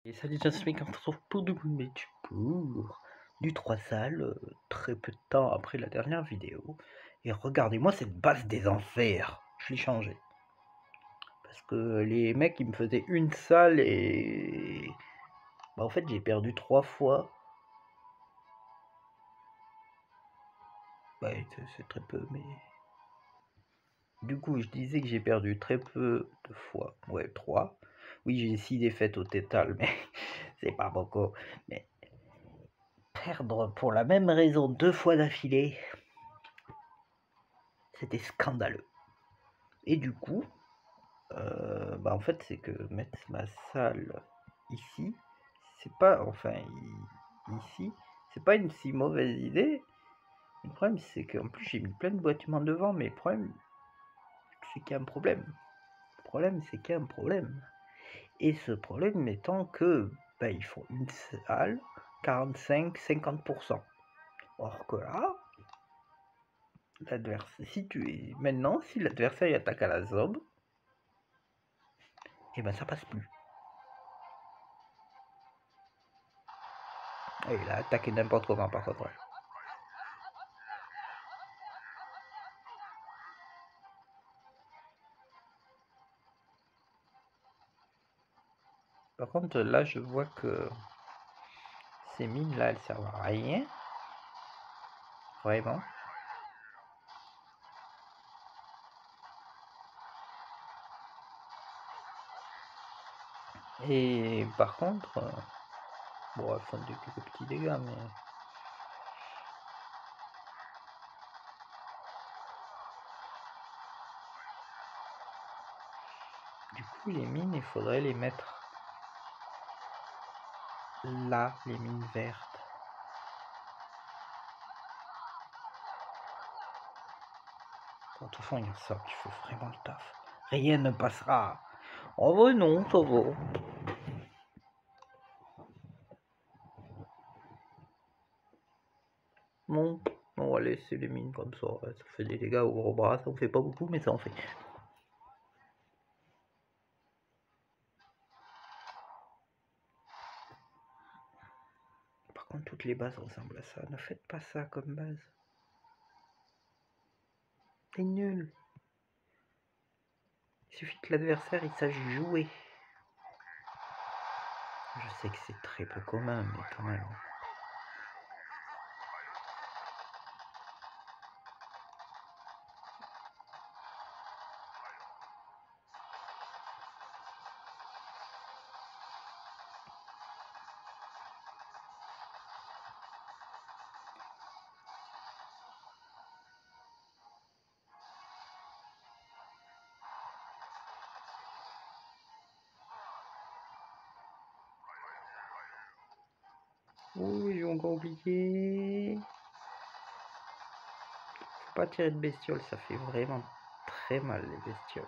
Et salut Jasmine, on se retrouve pour du 3 salles, très peu de temps après la dernière vidéo. Et regardez-moi cette base des enfers, je l'ai changé. Parce que les mecs ils me faisaient une salle et... Bah en fait j'ai perdu 3 fois. Ouais c'est très peu mais... Du coup je disais que j'ai perdu très peu de fois. Ouais 3. Oui j'ai 6 défaites au total mais c'est pas beaucoup. Mais perdre pour la même raison 2 fois d'affilée... C'était scandaleux. Et du coup, bah en fait, c'est que mettre ma salle ici, c'est pas, enfin, ici, c'est pas une si mauvaise idée. Le problème, c'est qu'en plus, j'ai mis plein de bâtiments devant, mais le problème, c'est qu'il y a un problème. Le problème, c'est qu'il y a un problème. Et ce problème étant que, bah, il faut une salle, 45-50%. Or que là, l'adversaire, si l'adversaire attaque à la zob, et ben ça passe plus. Et il a attaqué n'importe comment par contre. Ouais. Par contre là je vois que ces mines là elles servent à rien. Vraiment. Et par contre, bon elles font quelques petits dégâts mais... Du coup les mines il faudrait les mettre là, les mines vertes. De toute façon il y a ça qui fait vraiment le taf. Rien ne passera. En vrai non, ça va. Non, on va laisser les mines comme ça. Ça fait des dégâts au gros bras, ça en fait pas beaucoup mais ça en fait. Par contre toutes les bases ressemblent à ça. Ne faites pas ça comme base. C'est nul. Il suffit que l'adversaire il sache jouer. Je sais que c'est très peu commun, mais quand même. Oui, j'ai encore oublié. Faut pas tirer de bestioles, ça fait vraiment très mal les bestioles.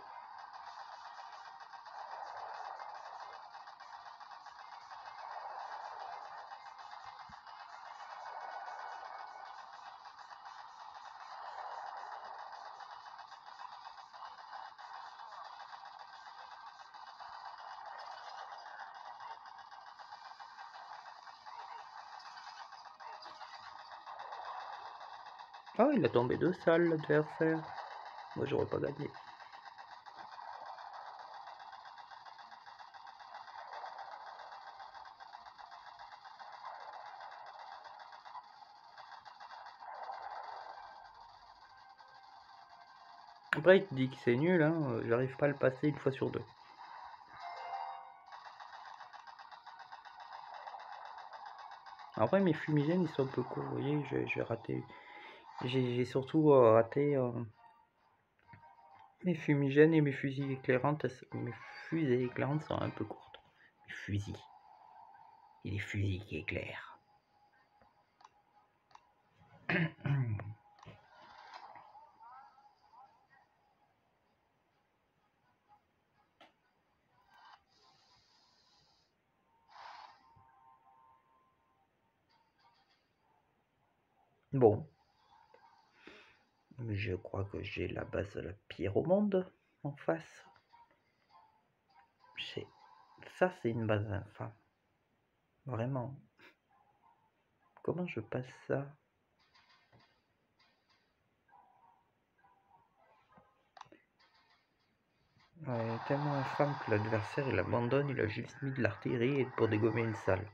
Ah, il a tombé 2 salles l'adversaire. Moi j'aurais pas gagné. Après il te dit que c'est nul, hein. J'arrive pas à le passer une fois sur deux. Après mes fumigènes ils sont un peu courts, vous voyez, j'ai raté. J'ai surtout raté mes fumigènes et mes fusils éclairantes. Mes fusées éclairantes sont un peu courtes. Mes fusils. Et les fusils qui éclairent. Bon. Je crois que j'ai la base la pire au monde en face. Ça c'est une base infâme. Vraiment. Comment je passe ça? Ouais, tellement infâme que l'adversaire il abandonne, il a juste mis de l'artillerie pour dégommer une salle.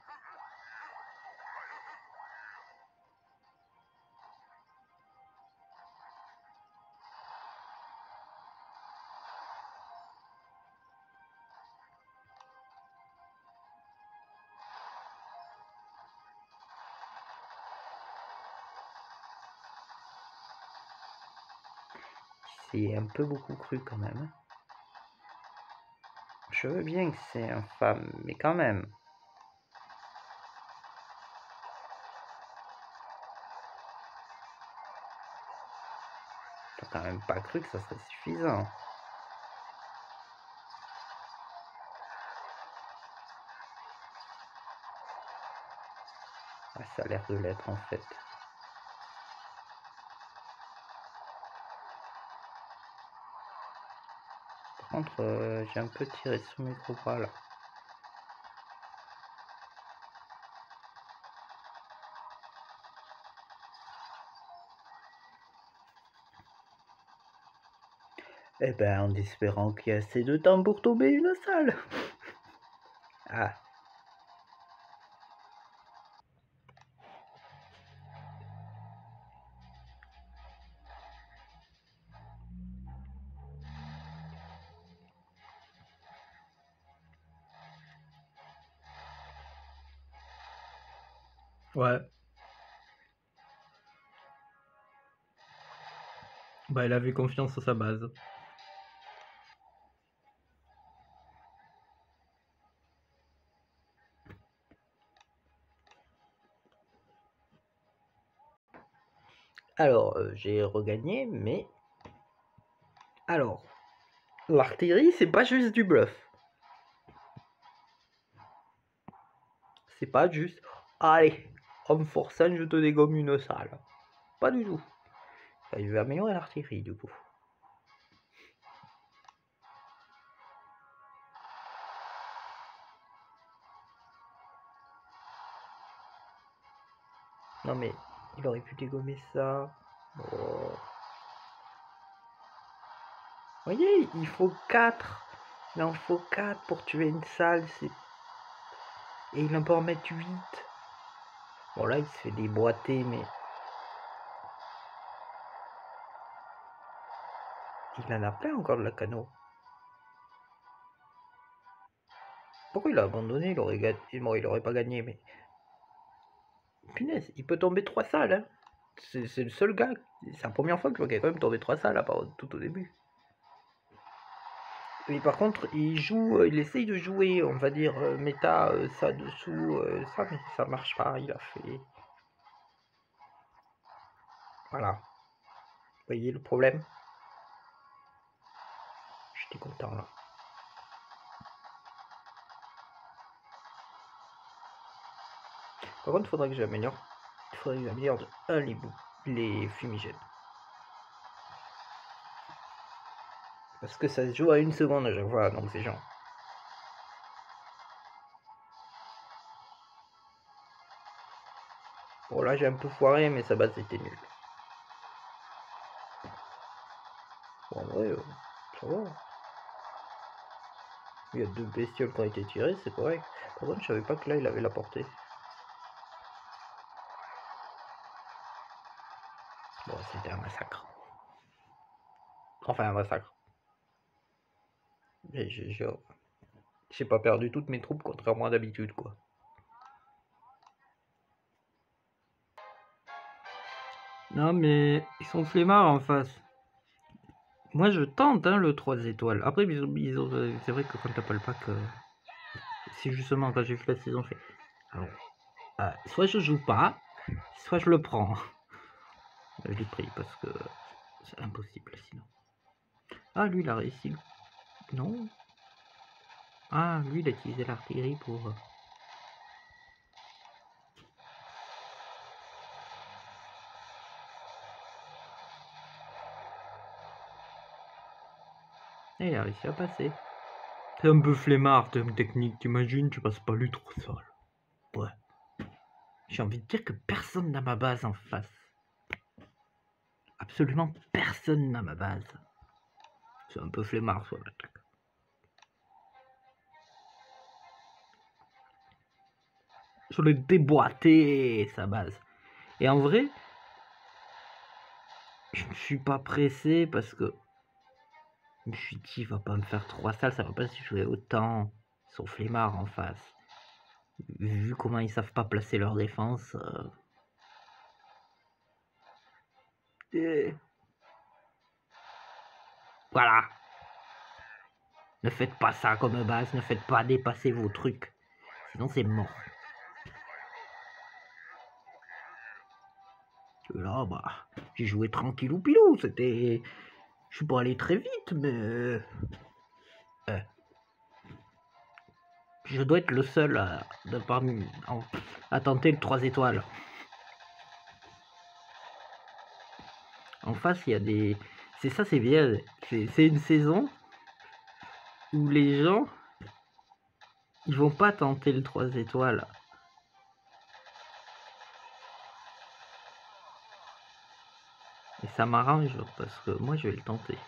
C'est un peu beaucoup cru quand même. Je veux bien que c'est infâme, mais quand même. T'as quand même pas cru que ça serait suffisant. Ah, ça a l'air de l'être en fait. Par contre, j'ai un peu tiré sur mes gros bras là. Eh ben, en espérant qu'il y a assez de temps pour tomber une salle. Ah. Ouais. Bah, il avait confiance en sa base. Alors, j'ai regagné, mais... Alors, l'artillerie, c'est pas juste du bluff. C'est pas juste... Allez, en me forçant, je te dégomme une salle. Pas du tout. Enfin, je vais améliorer l'artillerie, du coup. Non mais, il aurait pu dégommer ça. Oh. Vous voyez, il faut 4. Il en faut 4 pour tuer une salle. Et il en peut en mettre 8. Bon là, il se fait déboîter, mais... Il en a plein encore de la cano. Pourquoi il a abandonné? Il aurait gagné. Bon, il aurait pas gagné, mais... Punaise, il peut tomber 3 salles. Hein. C'est le seul gars. C'est la première fois que je vois qu'il a quand même tombé 3 salles, à part tout au début. Mais par contre, il essaye de jouer, on va dire, méta, ça dessous, ça, mais ça marche pas. Il a fait... Voilà. Vous voyez le problème? J'étais content là. Par contre, il faudrait que j'améliore. Il faudrait que j'améliore de 1 les fumigènes. Parce que ça se joue à 1 seconde à chaque fois, donc c'est genre. Bon là j'ai un peu foiré, mais sa base était nulle. Bon, en vrai, ça va. Il y a 2 bestioles qui ont été tirées, c'est correct. Par contre, je savais pas que là il avait la portée. Bon, c'était un massacre. Enfin, un massacre. Mais j'ai pas perdu toutes mes troupes, contrairement à d'habitude, quoi. Non, mais ils sont flemmards en face. Moi, je tente hein, le 3 étoiles. Après, c'est vrai que quand t'as pas le pack, c'est justement quand j'ai fait la saison, fait. Alors, soit je joue pas, soit je le prends. Je l'ai pris parce que c'est impossible sinon. Ah, lui, il a réussi. Non. Ah, lui, il a utilisé l'artillerie pour... Et il a réussi à passer. C'est un peu flemmard, thème technique, t'imagines, tu passes pas lui trop seul. J'ai envie de dire que personne n'a ma base en face. Absolument personne n'a ma base. C'est un peu flemmard sur le truc. Je l'ai déboîté sa base. Et en vrai, je ne suis pas pressé parce que je me suis dit, il va pas me faire 3 salles, ça va pas se jouer autant. Ils sont flemmards en face. Vu comment ils savent pas placer leur défense. Voilà. Ne faites pas ça comme base, ne faites pas dépasser vos trucs. Sinon c'est mort. Et là, bah, j'ai joué tranquillou pilou, c'était... Je suis pas allé très vite, mais... je dois être le seul à tenter le 3 étoiles. En face, il y a des... C'est ça, c'est bien. C'est une saison où les gens, ils vont pas tenter le 3 étoiles. Et ça m'arrange, parce que moi, je vais le tenter.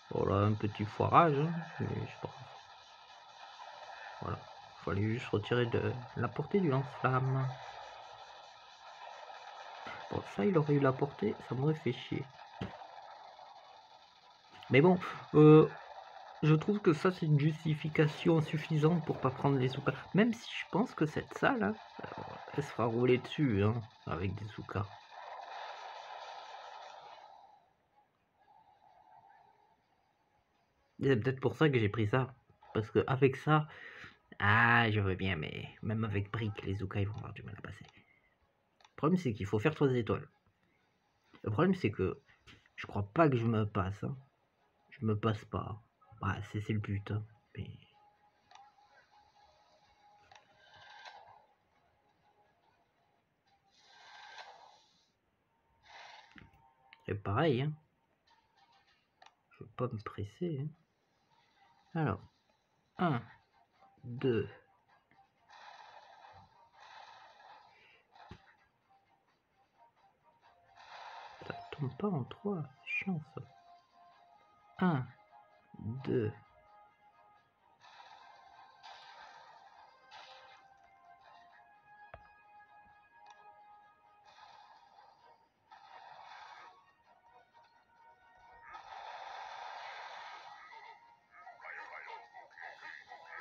Voilà, un petit foirage, hein, mais je pense. Voilà. Il fallait juste retirer de la portée du lance-flamme. Bon, ça, il aurait eu la portée, ça m'aurait fait chier. Mais bon, je trouve que ça, c'est une justification suffisante pour pas prendre les soukas. Même si je pense que cette salle, hein, elle sera roulée dessus, hein, avec des soukas. C'est peut-être pour ça que j'ai pris ça. Parce que avec ça, ah, je veux bien, mais même avec briques, les soukas, ils vont avoir du mal à passer. Le problème, c'est qu'il faut faire 3 étoiles. Le problème, c'est que je crois pas que je me passe. Hein. Je me passe pas. Bah, c'est le but. Hein. Mais... c'est pareil. Hein. Je veux pas me presser. Hein. Alors, 1, 2. Ça tombe pas en 3. Chance. 1, 2.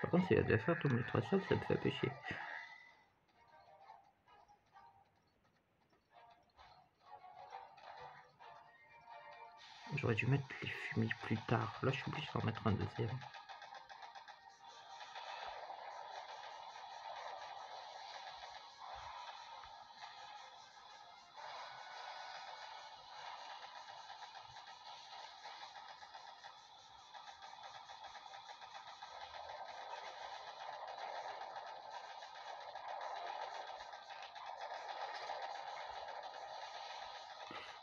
Par contre, si l'adversaire tombe les 3 salles, ça me fait pécher. J'aurais dû mettre les fumis plus tard. Là, je suis obligé d'en mettre un deuxième.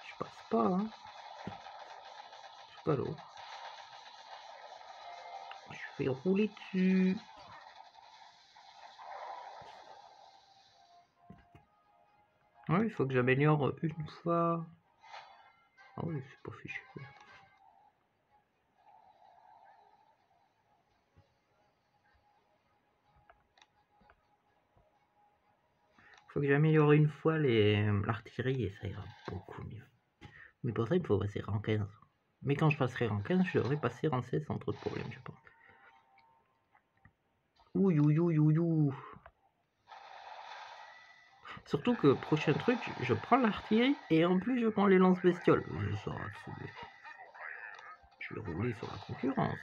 Je passe pas, hein. Je suis pas l'eau. Je vais rouler dessus. Ouais, il faut que j'améliore une fois. Ah oui, c'est pas fichu. Faut que j'améliore une fois l'artillerie et ça ira beaucoup mieux. Mais pour ça, il faut passer rang 15. Mais quand je passerai rang 15, je devrais passer rang 16 sans trop de problèmes, je pense. Ouh, ouh, ouh, ouh, ouh. Surtout que, prochain truc, je prends l'artillerie et en plus je prends les lance-bestioles. Je vais rouler sur la concurrence.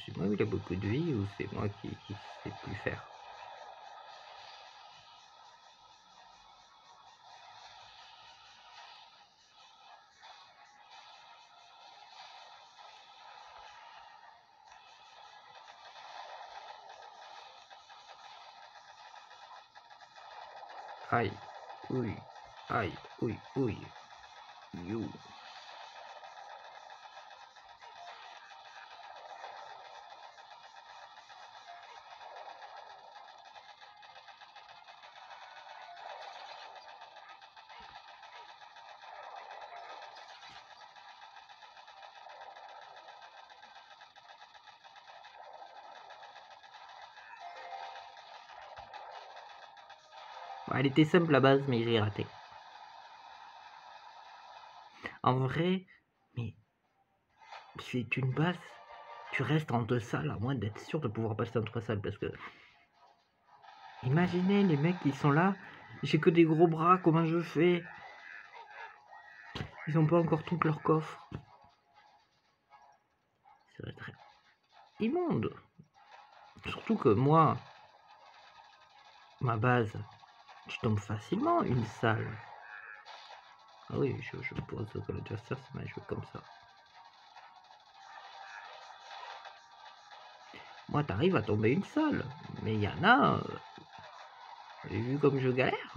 C'est moi qui a beaucoup de vie ou c'est moi qui sais plus faire? Aïe, oui, aïe, oui, oui, you. Elle était simple la base, mais j'ai raté. En vrai, mais c'est une base. Tu restes en 2 salles, à moins d'être sûr de pouvoir passer en 3 salles, parce que... Imaginez les mecs qui sont là, j'ai que des gros bras, comment je fais? Ils ont pas encore tout leur coffre. Ça va être immonde. Surtout que moi, ma base, je tombe facilement une salle. Ah oui, je pense que l'adversaire c'est mal joué comme ça. Moi, t'arrives à tomber une salle, mais il y en a... J'ai vu comme je galère.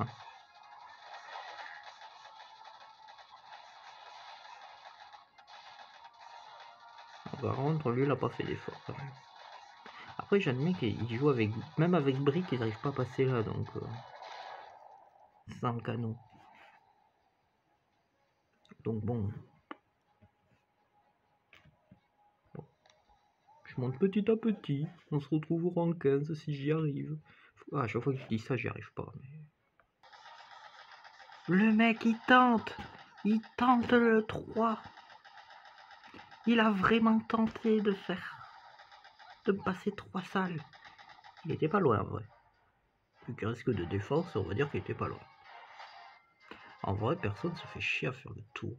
Par contre, lui, il a pas fait d'effort quand même. Après, j'admets qu'il joue avec... Même avec Brick, ils n'arrivent pas à passer là, donc... sans le canon. Donc bon... Je monte petit à petit. On se retrouve au rang 15 si j'y arrive. Ah, à chaque fois que je dis ça, j'y arrive pas. Mais... Le mec, il tente. Il tente le 3. Il a vraiment tenté de me passer 3 salles. Il était pas loin en vrai. Vu qu'il reste que de défense, on va dire qu'il était pas loin. En vrai, personne se fait chier à faire le tour.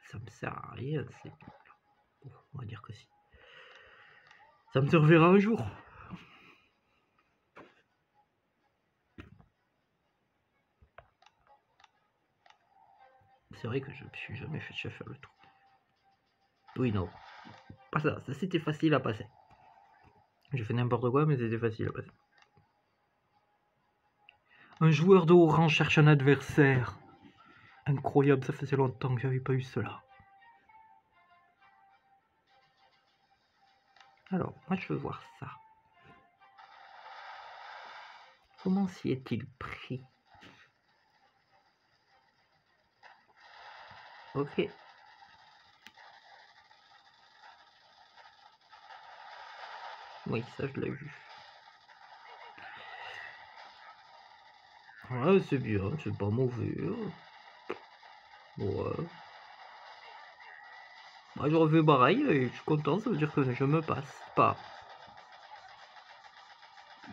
Ça me sert à rien, c'est... On va dire que si. Ça me servira un jour. C'est vrai que je me suis jamais fait chier à faire le tour. Oui, non. Pas ça, ça c'était facile à passer. J'ai fait n'importe quoi, mais c'était facile à passer. Un joueur de haut rang cherche un adversaire. Incroyable, ça faisait longtemps que j'avais pas eu cela. Alors, moi je veux voir ça. Comment s'y est-il pris? Ok. Oui, ça je l'ai vu. Ouais, c'est bien, c'est pas mauvais. Ouais. Moi j'aurais fait pareil et je suis content, ça veut dire que je me passe pas.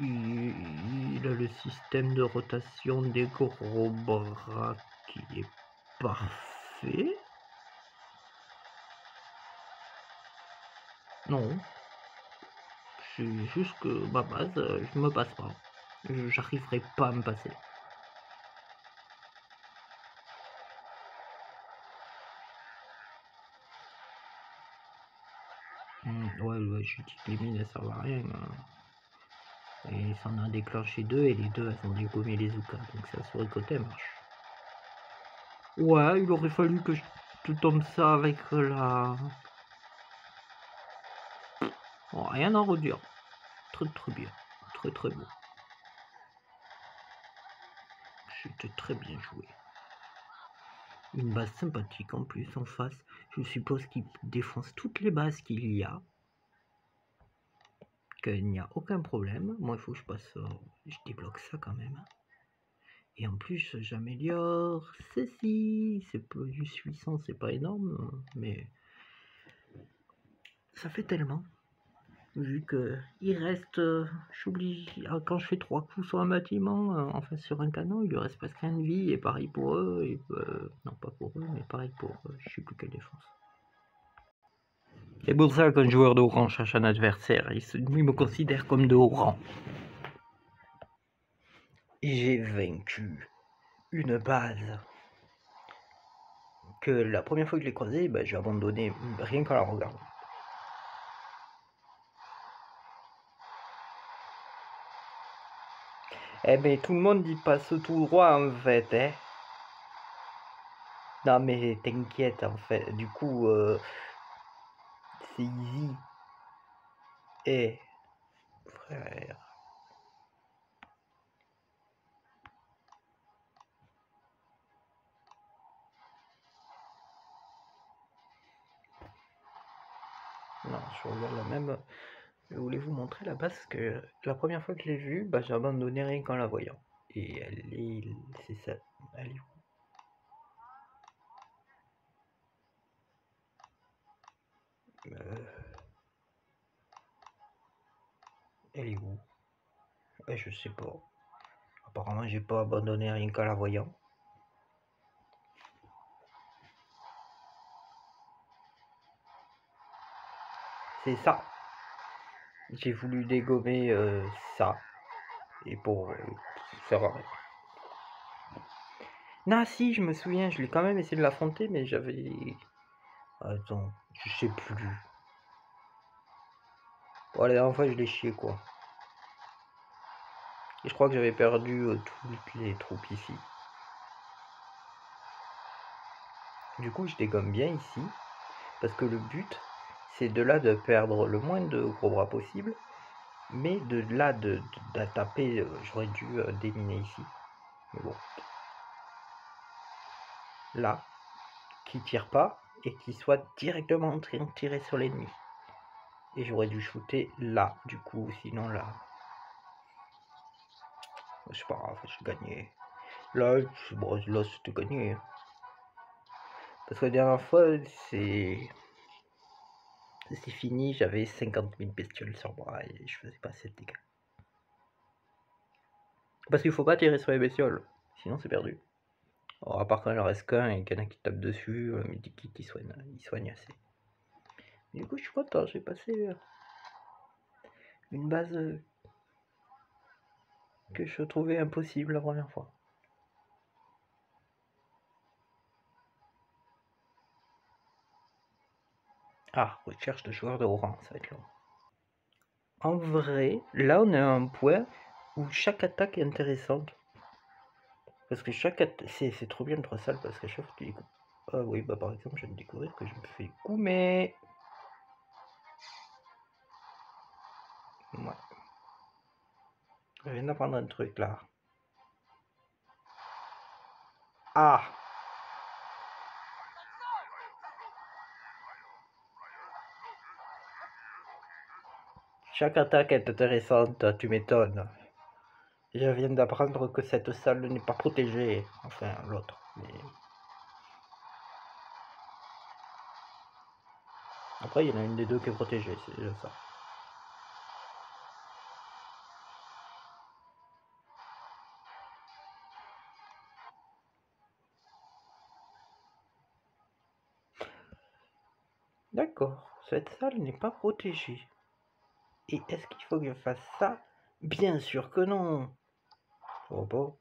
Il a le système de rotation des gros bras qui est parfait. Non. C'est juste que ma base, je me passe pas. J'arriverai pas à me passer. Ouais, je dis que les mines elles servent à rien. Et ça en a déclenché 2 et les 2 elles ont dégommé les Zuka. Donc ça sur le côté marche. Ouais, il aurait fallu que je tombe ça avec la... Bon, rien à redire. Très bien. Très beau. C'était très bien joué. Une base sympathique en plus en face. Je suppose qu'il défonce toutes les bases qu'il y a. Qu'il n'y a aucun problème. Moi il faut que je passe... je débloque ça quand même. Et en plus j'améliore ceci. C'est plus 800, c'est pas énorme. Mais ça fait tellement. Vu que il reste, j'oublie, quand je fais 3 coups sur un bâtiment, enfin sur un canon, il lui reste presque rien de vie, et pareil pour eux, et non pas pour eux, mais pareil pour je sais plus quelle défense. C'est pour ça qu'un joueur de haut rang cherche un adversaire, il me considère comme de haut rang. J'ai vaincu une base que la première fois que je l'ai croisée, j'ai abandonné rien qu'en la regardant. Eh ben tout le monde y passe tout droit en fait, hein. Non mais t'inquiète en fait, du coup c'est easy. Eh frère. Non, je regarde la même. Je voulais vous montrer là-bas parce que la première fois que je l'ai vue, bah, j'ai abandonné rien qu'en la voyant. Et c'est ça, elle est où? Elle est où? Je sais pas. Apparemment, j'ai pas abandonné rien qu'en la voyant. C'est ça. J'ai voulu dégommer ça. Et pour ça va. Non, si, je me souviens, je l'ai quand même essayé de l'affronter, mais j'avais... Attends, je sais plus. Bon, la dernière fois, je l'ai chié, quoi. Et je crois que j'avais perdu toutes les troupes ici. Du coup, je dégomme bien ici. Parce que le but, c'est de là de perdre le moins de gros bras possible. Mais de là de taper, j'aurais dû déminer ici. Mais bon. Là, qui tire pas et qui soit directement en train de tirer sur l'ennemi. Et j'aurais dû shooter là, du coup, sinon là. C'est pas grave, j'ai gagné. Là, bon, là c'était gagné. Parce que la dernière fois, c'est fini, j'avais 50 000 bestioles sur moi et je faisais pas 7 dégâts. Parce qu'il faut pas tirer sur les bestioles, sinon c'est perdu. Alors, à part quand il en reste qu'un et qu'il y en a qui tape dessus, mais qui soigne assez. Du coup, je suis content, j'ai passé une base que je trouvais impossible la première fois. Ah, recherche de joueurs de haut rang, ça va être long. En vrai, là on est à un point où chaque attaque est intéressante. Parce que chaque attaque, c'est trop bien le 3 salles parce qu'à chaque fois tu découvres. Ah oui, bah par exemple, je viens de découvrir que je me fais coumer. Ouais. Je viens d'apprendre un truc là. Ah! Chaque attaque est intéressante, tu m'étonnes. Je viens d'apprendre que cette salle n'est pas protégée. Enfin, l'autre. Mais... Après, il y en a une des deux qui est protégée, c'est déjà ça. D'accord, cette salle n'est pas protégée. Et est-ce qu'il faut que je fasse ça? Bien sûr que non. Oh bon.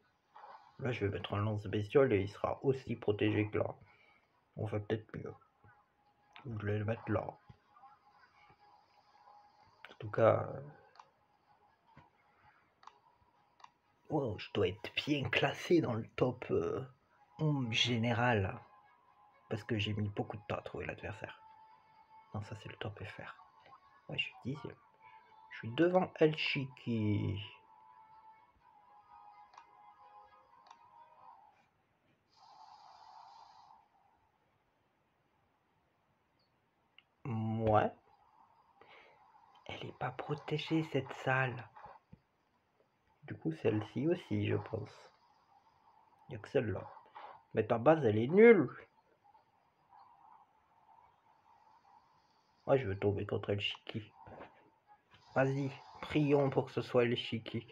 Là, je vais mettre un lance-bestiole et il sera aussi protégé que là. On va peut-être mieux. Je vais le mettre là. En tout cas... Wow, je dois être bien classé dans le top 11 général. Parce que j'ai mis beaucoup de temps à trouver l'adversaire. Non, ça c'est le top FR. Ouais, je suis 10e. Je suis devant El Chiki. Ouais. Elle est pas protégée cette salle. Du coup, celle-ci aussi, je pense. Il n'y a que celle-là. Mais ta base, elle est nulle. Moi, je veux tomber contre El Chiki. Vas-y, prions pour que ce soit El Chiki.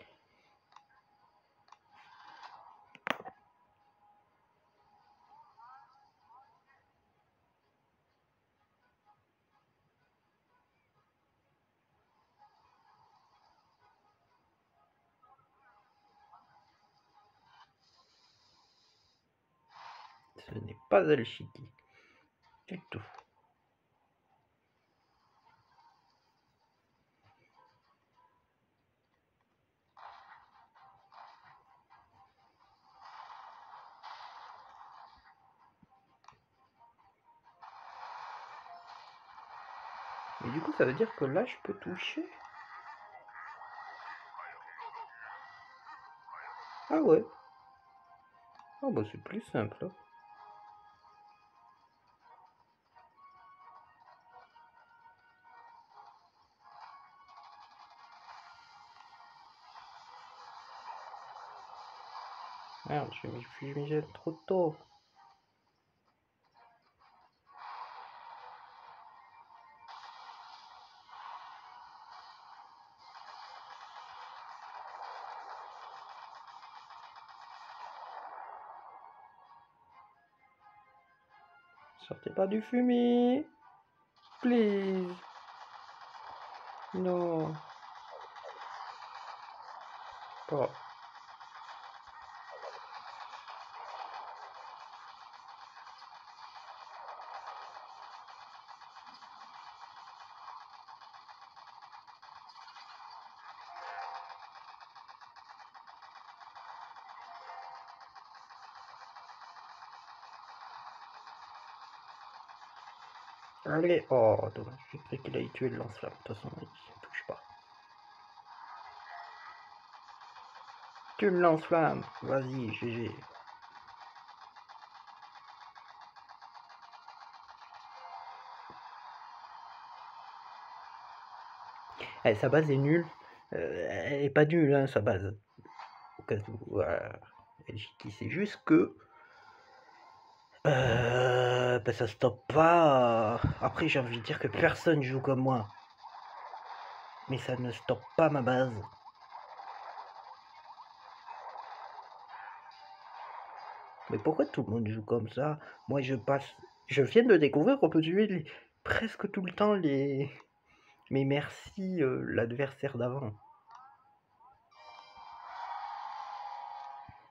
Ce n'est pas El Chiki. Du tout. Mais du coup, ça veut dire que là, je peux toucher. Ah ouais. Ah bah c'est plus simple. Merde, j'ai mis fumigène trop tôt. Sortez pas du fumier. Please. Non. Pas. Allez. Oh, dommage. J'ai cru qu'il allait tuer le lance-flamme. De toute façon, il touche pas. Tu me lance-flamme. Vas-y, GG. Eh, sa base est nulle. Elle est pas nulle, hein, sa base. Au cas où. C'est juste que. Ben ça stoppe pas. Après, j'ai envie de dire que personne joue comme moi. Mais ça ne stoppe pas ma base. Mais pourquoi tout le monde joue comme ça? Moi, je passe. Je viens de découvrir qu'on peut tuer presque tout le temps les. Mais merci l'adversaire d'avant.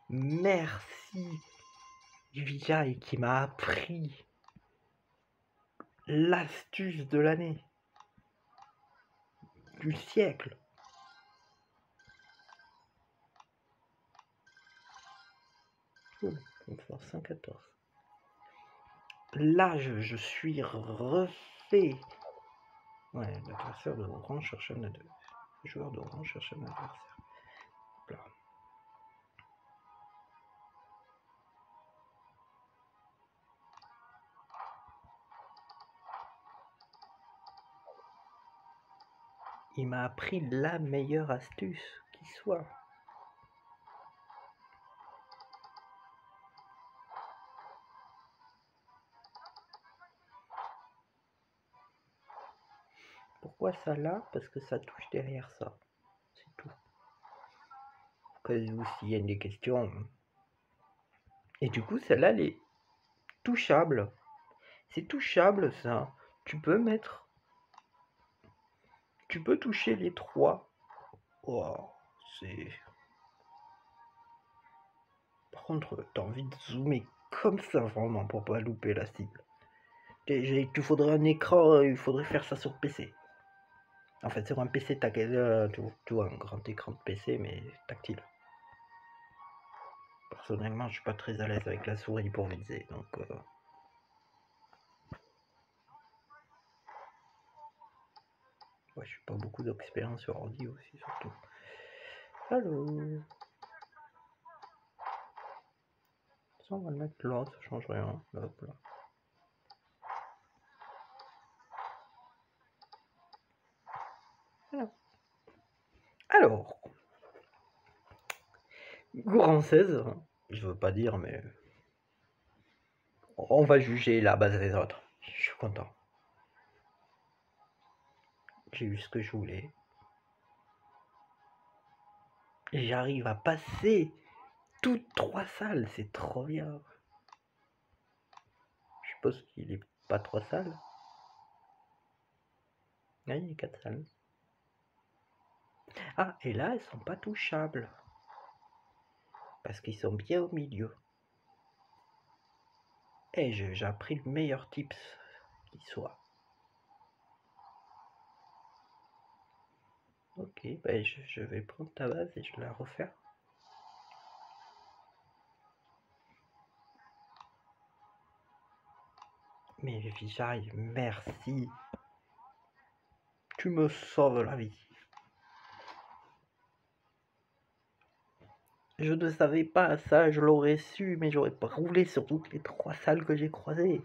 Merci Vijay qui m'a appris l'astuce de l'année. Du siècle. Oh, on va faire 114. Là, je suis refait. Ouais, l'adversaire de orange cherche un adversaire. Le joueur d'orange cherche un adversaire. Là. Il m'a appris la meilleure astuce qui soit. Pourquoi ça là? Parce que ça touche derrière ça. C'est tout. Au cas où s'il y a des questions. Et du coup, celle-là, elle est touchable. C'est touchable ça. Tu peux mettre. Tu peux toucher les trois. Oh, c'est. Par contre, t'as envie de zoomer comme ça vraiment pour pas louper la cible. Il te faudrait un écran, il faudrait faire ça sur PC. En fait, sur un PC tactile, tu vois, un grand écran de PC, mais tactile. Personnellement, je suis pas très à l'aise avec la souris pour viser, donc. Ouais, je suis pas beaucoup d'expérience sur ordi aussi, surtout. Allô. Ça, on va le mettre là, ça change rien. Hop là. Alors. Gourand 16, je veux pas dire, mais. On va juger la base des autres. Je suis content. J'ai eu ce que je voulais. Et j'arrive à passer toutes trois salles, c'est trop bien. Je suppose qu'il est pas trois salles. Ah, il y a 4 salles. Ah, et là, elles sont pas touchables. Parce qu'ils sont bien au milieu. Et j'ai appris le meilleur tips qui soit. Ok, ben je vais prendre ta base et je vais la refaire. Mais Vijay, merci. Tu me sauves la vie. Je ne savais pas ça, je l'aurais su, mais j'aurais pas roulé sur toutes les trois salles que j'ai croisées.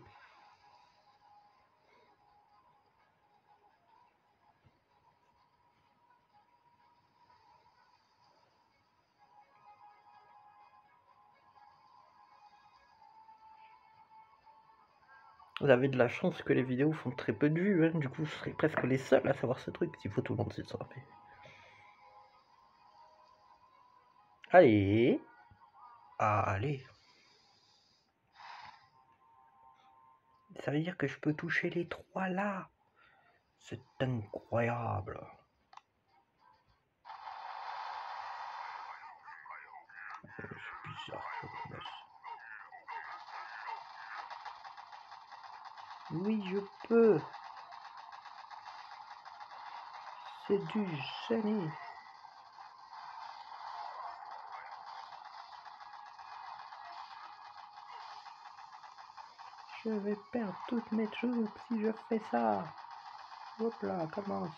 Vous avez de la chance que les vidéos font très peu de vues, hein. Du coup, je serais presque les seuls à savoir ce truc, s'il faut tout le monde s'y sortir. Allez. Ah, allez. Ça veut dire que je peux toucher les 3 là. C'est incroyable. C'est bizarre, je laisse. Oui, je peux. C'est du génie. Je vais perdre toutes mes troupes si je fais ça. Hop là, commence.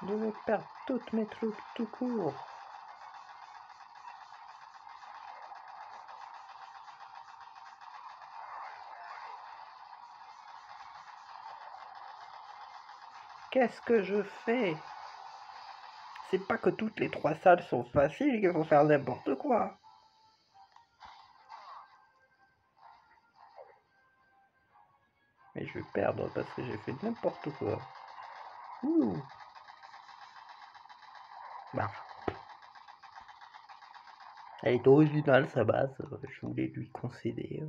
Je vais perdre toutes mes troupes tout court. Qu'est-ce que je fais? C'est pas que toutes les 3 salles sont faciles qu'il faut faire n'importe quoi. Mais je vais perdre parce que j'ai fait n'importe quoi. Ouh. Bah. Elle est originale sa base, je voulais lui concéder.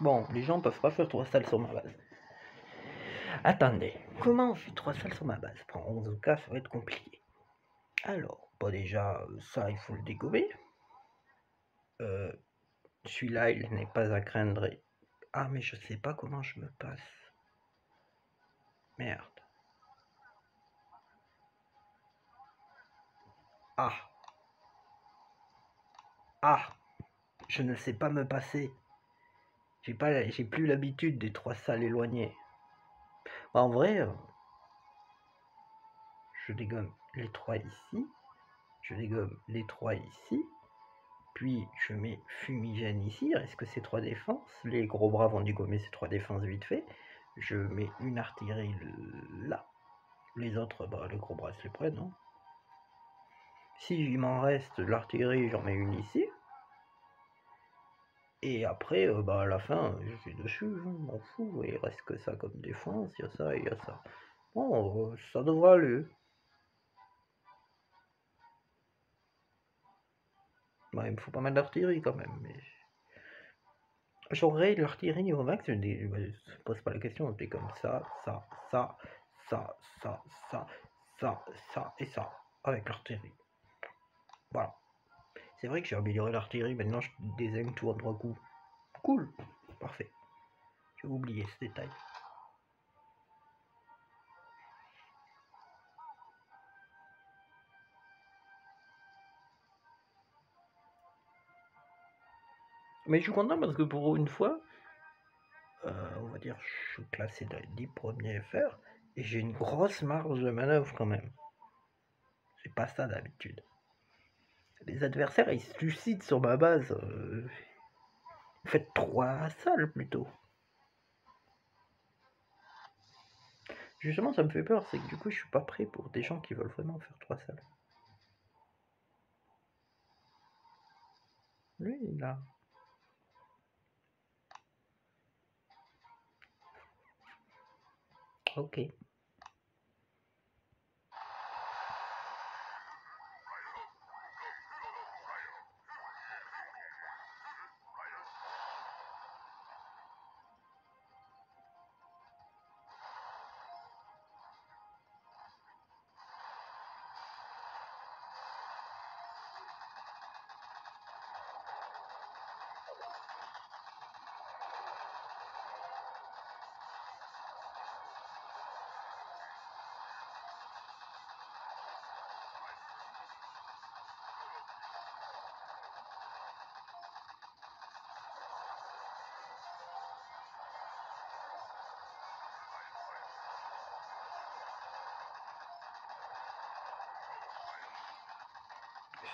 Bon, les gens peuvent pas faire 3 salles sur ma base. Attendez, comment on fait 3 salles sur ma base? Pour 11 cas, ça va être compliqué. Alors, bah déjà, ça, il faut le dégommer. Celui-là, il n'est pas à craindre. Ah, mais je sais pas comment je me passe. Merde. Ah. Ah. Je ne sais pas me passer. J'ai plus l'habitude des 3 salles éloignées. En vrai, je dégomme les 3 ici. Je dégomme les 3 ici. Puis je mets fumigène ici. Il reste que ces 3 défenses. Les gros bras vont dégommer ces 3 défenses vite fait. Je mets une artillerie là. Les autres, bah, les gros bras se les prennent. Hein. Si il m'en reste l'artillerie, j'en mets une ici. Et après, bah, à la fin, je suis dessus, je m'en fous. Il reste que ça comme défense, il y a ça et il y a ça. Bon, ça devrait aller. Bah, il me faut pas mal d'artillerie quand même. Mais... j'aurais l'artillerie au max, je ne pose pas la question, c'est comme ça, ça, ça, ça, ça, ça, ça, ça et ça, avec l'artillerie. Voilà. C'est vrai que j'ai amélioré l'artillerie, maintenant je désigne tout en 3 coups. Cool, parfait. J'ai oublié ce détail. Mais je suis content parce que pour une fois, on va dire, je suis classé dans les 10 premiers FR et j'ai une grosse marge de manœuvre quand même. C'est pas ça d'habitude. Les adversaires ils se suicident sur ma base. Faites 3 salles plutôt. Justement, ça me fait peur, c'est que du coup, je suis pas prêt pour des gens qui veulent vraiment faire 3 salles. Lui, là. Ok.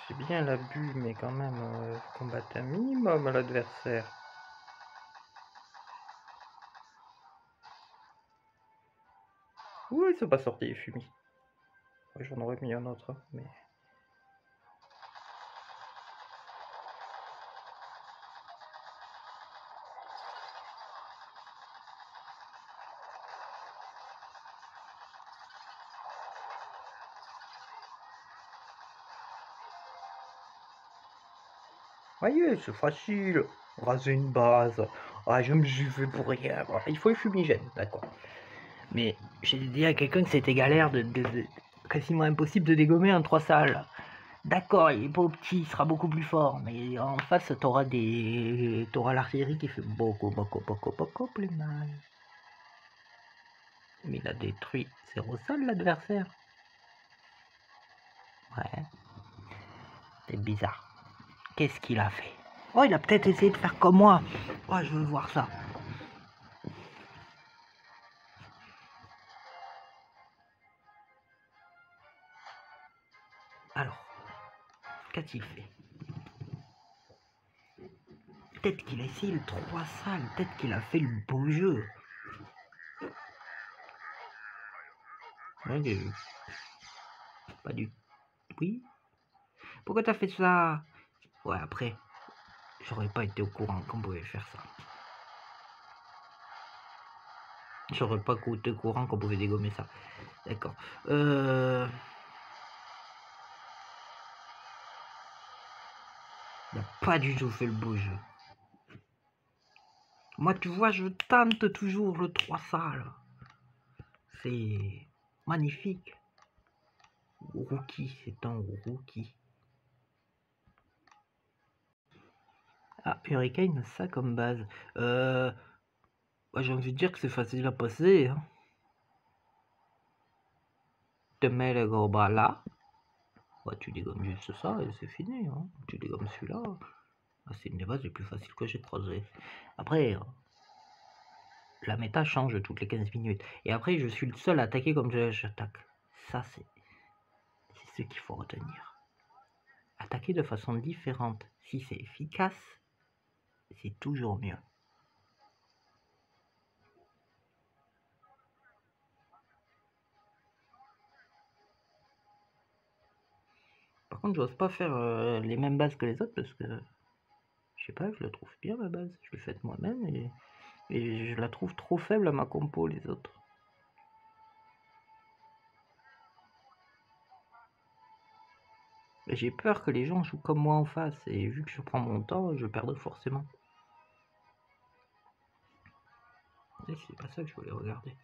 C'est bien l'abus, mais quand même, combattre un minimum à l'adversaire. Oui, ils sont pas sortis les fumis. Ouais, j'en aurais mis un autre, mais... Voyez, c'est facile. Raser une base. Ah, je me suis fait pour rien. Il faut les fumigènes, d'accord. Mais j'ai dit à quelqu'un que c'était galère quasiment impossible de dégommer un 3 salles. D'accord, il est pas petit, il sera beaucoup plus fort, mais en face, t'auras l'artillerie qui fait beaucoup plus mal. Mais il a détruit 0 salle, l'adversaire. Ouais. C'est bizarre. Qu'est-ce qu'il a fait? Oh, il a peut-être essayé de faire comme moi. Oh, je veux voir ça. Alors, qu'a-t-il fait? Peut-être qu'il a essayé le 3 salles, peut-être qu'il a fait le beau jeu. Ouais, pas du... Oui? Pourquoi t'as fait ça? Ouais, après, j'aurais pas été au courant qu'on pouvait faire ça. J'aurais pas été au courant qu'on pouvait dégommer ça. D'accord. Il n'a pas du tout fait le beau jeu. Moi, tu vois, je tente toujours le 3 salles. C'est magnifique. Rookie, c'est un rookie. Ah, Hurricane, ça comme base. J'ai envie de dire que c'est facile à passer. Hein. Tu mets le gros bras là. Bah, tu dégommes juste ça et c'est fini. Hein. Tu dégommes celui-là. Ah, c'est une des bases les plus faciles que j'ai croisées. Après, la méta change toutes les 15 minutes. Et après, je suis le seul à attaquer comme j'attaque. Ça, c'est ce qu'il faut retenir. Attaquer de façon différente. Si c'est efficace, c'est toujours mieux. Par contre, j'ose pas faire les mêmes bases que les autres parce que je sais pas, je la trouve bien ma base. Je l'ai faite moi-même et je la trouve trop faible à ma compo, les autres. J'ai peur que les gens jouent comme moi en face et vu que je prends mon temps, je perdrai forcément. C'est pas ça que je voulais regarder.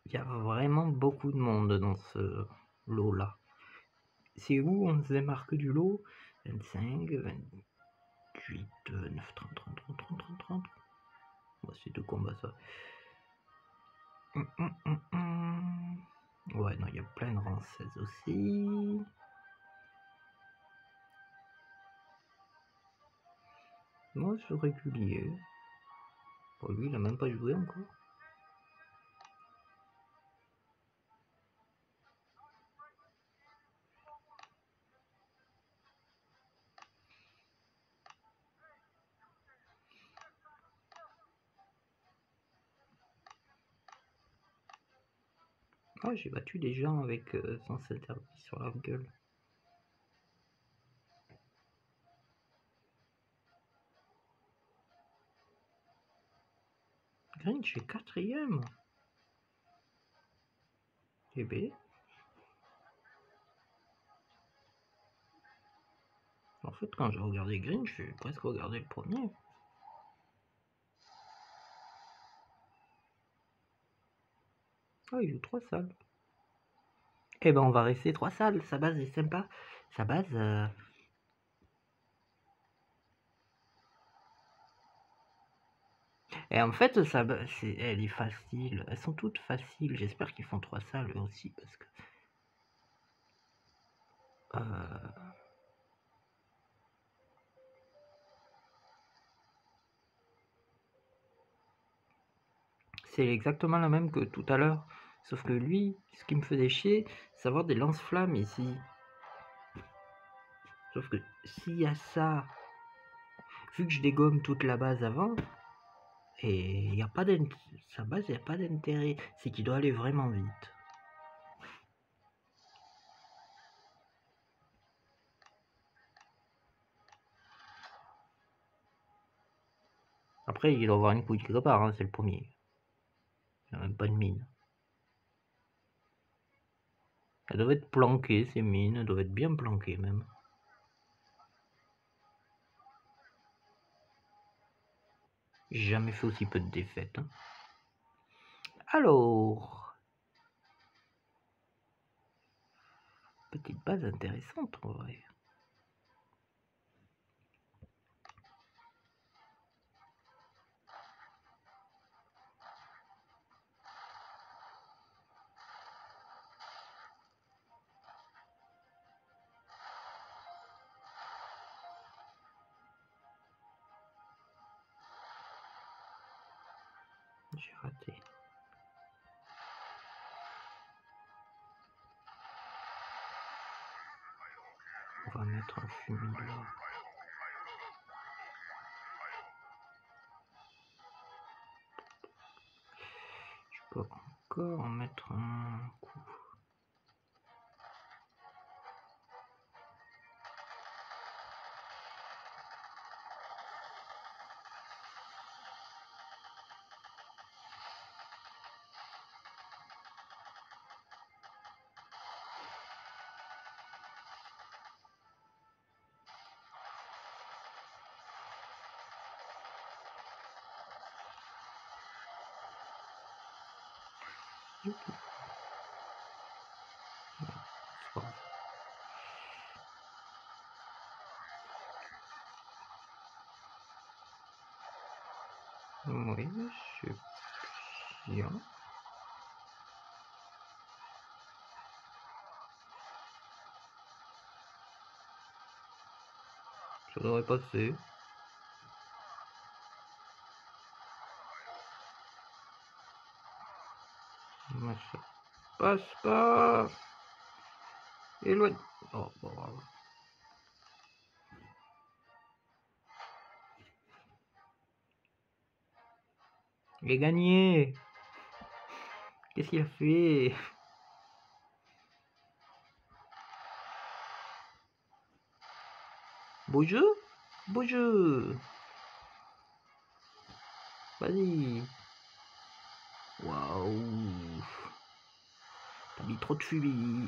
Il y a vraiment beaucoup de monde dans ce lot-là. C'est où on se démarque du lot? 25, 28, 29, 30, 30, 30, 30, 30, 30. Bon, c'est deux combats ça. Ouais, non, il y a plein de rangs 16 aussi. Moi, je suis régulier. Bon, lui, il a même pas joué encore. Oh, j'ai battu des gens avec sens interdit sur la gueule. Grinch est 4ème. Eh ben. En fait, quand j'ai regardé Grinch, j'ai presque regardé le premier. Ah, il joue 3 salles. Eh ben, on va rester 3 salles. Sa base est sympa. Sa base... Et en fait, elle est facile. Elles sont toutes faciles. J'espère qu'ils font 3 salles eux aussi parce que... C'est exactement la même que tout à l'heure. Sauf que lui, ce qui me faisait chier, c'est avoir des lance-flammes ici. Sauf que s'il y a ça, vu que je dégomme toute la base avant, et il n'y a pas d'intérêt, sa base, il n'y a pas d'intérêt, c'est qu'il doit aller vraiment vite. Après, il doit avoir une couille quelque part, hein, c'est le premier. Il n'y a même pas de mine. Elles doivent être planquées, ces mines, elles doivent être bien planquées même. J'ai jamais fait aussi peu de défaites. Hein. Alors, petite base intéressante en vrai. J'ai raté. On va mettre un fumier là. Je peux encore en mettre un coup. Oui, c'est bien. Ça devrait passer. Mais ça passe pas. Éloigne. Oh, bon, bravo. Il est gagné. Qu'est-ce qu'il a fait? Beau jeu? Beau jeu. Vas-y. Waouh. T'as mis trop de fumée.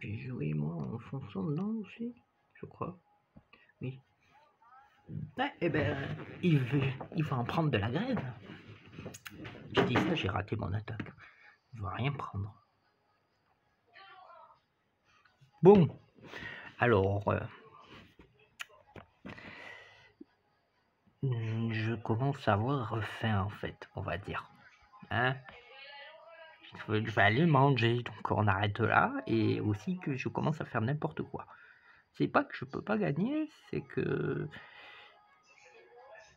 J'ai joué moi en fonction de non aussi, je crois. Oui. Ouais, et ben, il va en prendre de la graine. J'ai dit ça, j'ai raté mon attaque. Il va rien prendre. Bon. Alors, je commence à avoir faim en fait, on va dire. Hein? Je vais aller manger, donc on arrête là, et aussi que je commence à faire n'importe quoi. C'est pas que je peux pas gagner, c'est que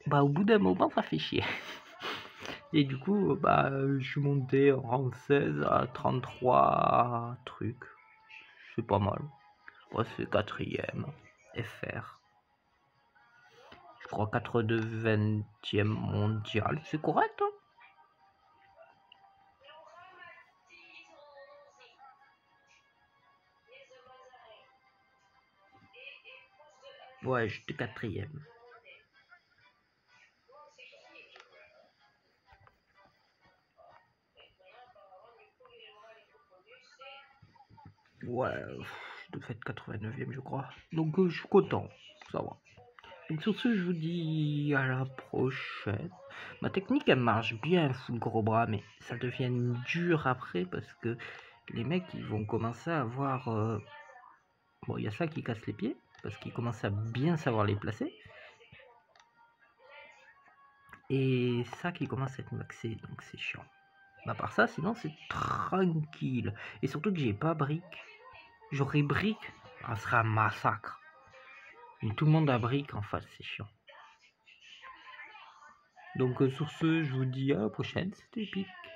bah au bout d'un moment ça fait chier. Et du coup bah je suis monté en rang 16 à 33 trucs. C'est pas mal. Ouais, c'est 4ème FR. Je crois 82e mondial, c'est correct hein. Ouais, j'étais 4ème. Ouais, je devais être 89ème je crois. Donc je suis content, ça va. Donc sur ce, je vous dis à la prochaine. Ma technique, elle marche bien, full gros bras, mais ça devient dur après parce que les mecs, ils vont commencer à avoir... Bon, il y a ça qui casse les pieds, parce qu'ils commencent à bien savoir les placer. Et ça qui commence à être maxé, donc c'est chiant. À part ça, sinon c'est tranquille. Et surtout que j'ai pas brique. J'aurais brique, ça sera un massacre. Mais tout le monde a brique en face, c'est chiant. Donc sur ce, je vous dis à la prochaine, c'était épique.